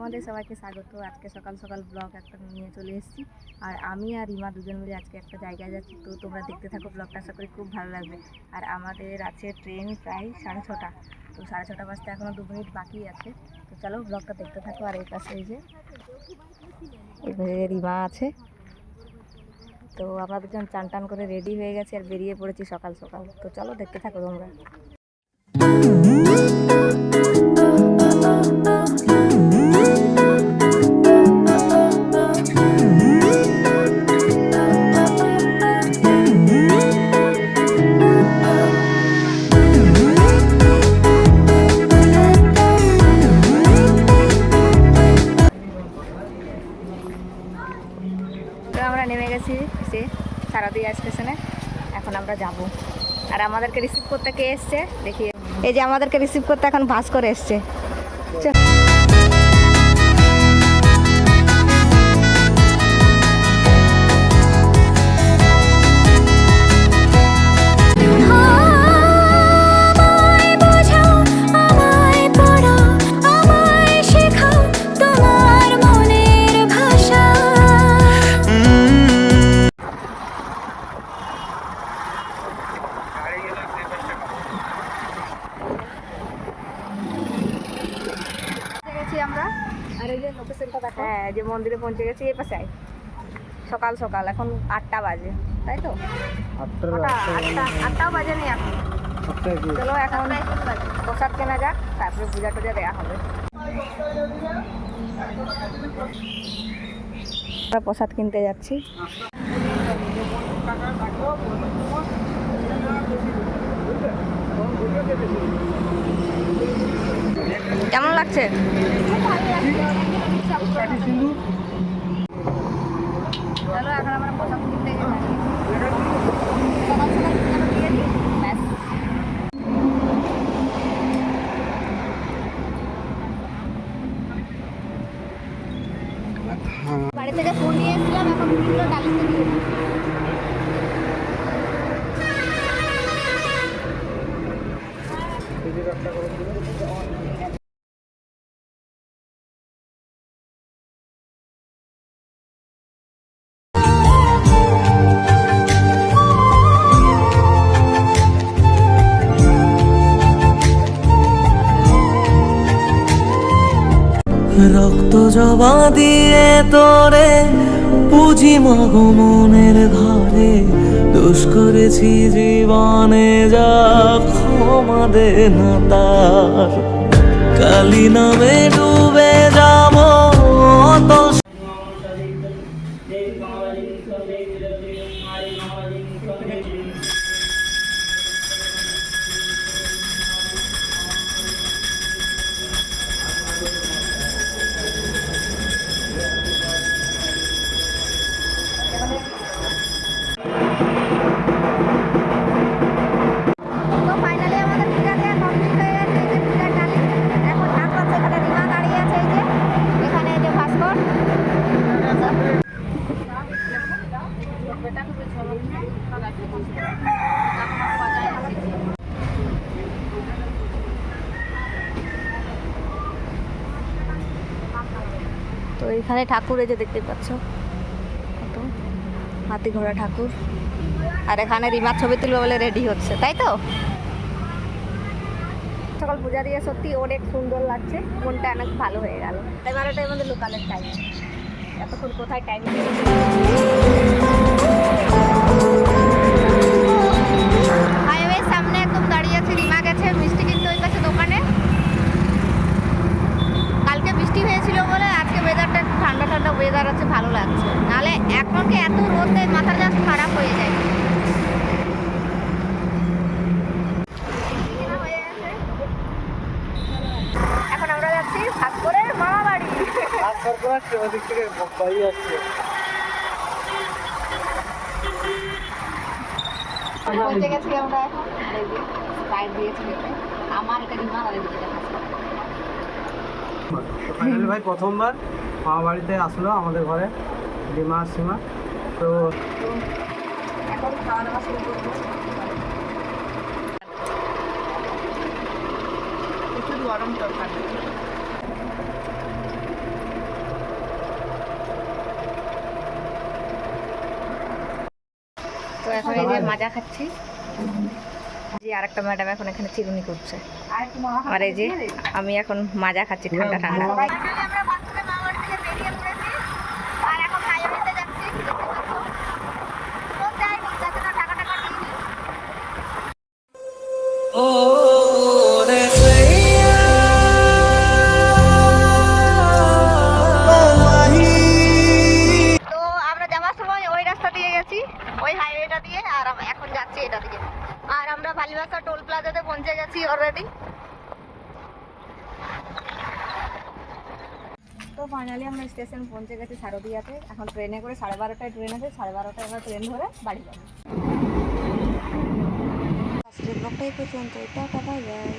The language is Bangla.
তোমাদের সবাইকে স্বাগত। আজকে সকাল সকাল ব্লগ একটা নিয়ে চলে এসেছি, আর আমি আর রিমা দুজন মিলে আজকে একটা জায়গায় যাচ্ছি। তো তোমরা দেখতে থাকো ব্লগটা, আশা করি খুব ভালো লাগবে। আর আমাদের আছে ট্রেন প্রায় 6:30, তো 6:30 বাজতে এখনও 2 মিনিট বাকি আছে। তো চলো ব্লগটা দেখতে থাকো। আর এই পাশে এই যে রিমা আছে। তো আমরা দুজন চান টান করে রেডি হয়ে গেছি আর বেরিয়ে পড়েছি সকাল সকাল। তো চলো দেখতে থাকো তোমরা। আমরা নেমে গেছি সে সারাদিয়া স্টেশনে, এখন আমরা যাব। আর আমাদেরকে রিসিভ করতে কে এসছে দেখি, এই যে আমাদেরকে রিসিভ করতে এখন বাস করে এসছে। আমরা আর এই যে লোকেশনটা দেখো, হ্যাঁ যে মন্দিরে পৌঁছে গেছি। এই পাশে সকাল সকাল এখন 8টা বাজে, তাই তো 8টাও বাজে নি এখন। চলো এখন প্রসাদ কেনা যাক, তারপরে পূজা টুজা দেওয়া হবে। আমরা প্রসাদ কিনতে যাচ্ছি। কেমন লাগছে? চলো এখন আমরা প্রসাদ কিনতে যাচ্ছি। বাড়ি থেকে ফুল নিয়ে এসেছিলাম, এখন ফুলগুলো ডালিতে দিয়ে রক্ত জবা দিয়ে তোরে পুঁজি মাগো মনের ঘরে, দোষ করেছি জীবনে যা ক্ষমা দে না তার, কালী নামে ডুবে যাব অত। তো এখানে ঠাকুর এই যে দেখতে পাচ্ছ, হাতি ঘোড়া ঠাকুর। আর এখানে রিমার ছবি তুলবে বলে রেডি হচ্ছে, তাই তো। সকাল পূজা দিয়ে সত্যি অনেক সুন্দর লাগছে, মনটা অনেক ভালো হয়ে গেল। 11টার মধ্যে লোকালের টাইম, এতক্ষণ কোথায় টাইম। হাইওয়ে সামনে একদম দাঁড়িয়ে আছে, রিমা গেছে মিষ্টি কিনতে ওই পাশে দোকানে। কালকে বৃষ্টি হয়েছিল বলে আজকে ওয়েদারটা একটু ঠান্ডা ঠান্ডা ওয়েদার আছে, ভালো লাগছে। নাহলে এখনকে এত রোদে মাথা জাস্ট খারাপ হয়ে যায়। এখন আমরা যাচ্ছি ভাস্করের মামা বাড়ি। ওদিক থেকে বাড়ি আসছে। পৌঁছে গেছি আমরা এখন। গাইড দিয়েছি আমার এটা রিমা আর এদিকে ফাইনালি ভাই প্রথমবার মামা বাড়িতে আসলো আমাদের ঘরে রিমা সীমা। তো এখন খাওয়া দাওয়া শুরু করবো। প্রচুর গরম তো। এখন এই যে মাজা খাচ্ছি। যে আরেকটা ম্যাডাম এখন এখানে চিরুনি করছে, আর এই যে আমি এখন মাজা খাচ্ছি ঠান্ডা ঠান্ডা। আমরা বাথরুমে মামাবাড়ি থেকে বেরিয়ে পড়েছি আর এখন হাইওয়েতে যাচ্ছি। দেখতে পাচ্ছ রোদ যায়নি, যার জন্য ঢাকা ঢাকা নিয়ে নিই। তো আমরা যাওয়ার সময় ওই রাস্তা দিয়ে গেছি, ওই হাইওয়েটা দিয়ে, আর এখন যাচ্ছি এটা দিয়ে। আর আমরা ভালিবাসা টোল প্লাজাতে পৌঁছে গেছি অলরেডি। তো ফাইনালি আমরা স্টেশন পৌঁছে গেছি শারদিয়াতে। এখন ট্রেনে করে 12:30টায় ট্রেন আছে, 12:30টায় আমরা ট্রেন ধরে বাড়ি যাবো। আজকের ব্লগটা এই পর্যন্ত, টাটা বাই বাই।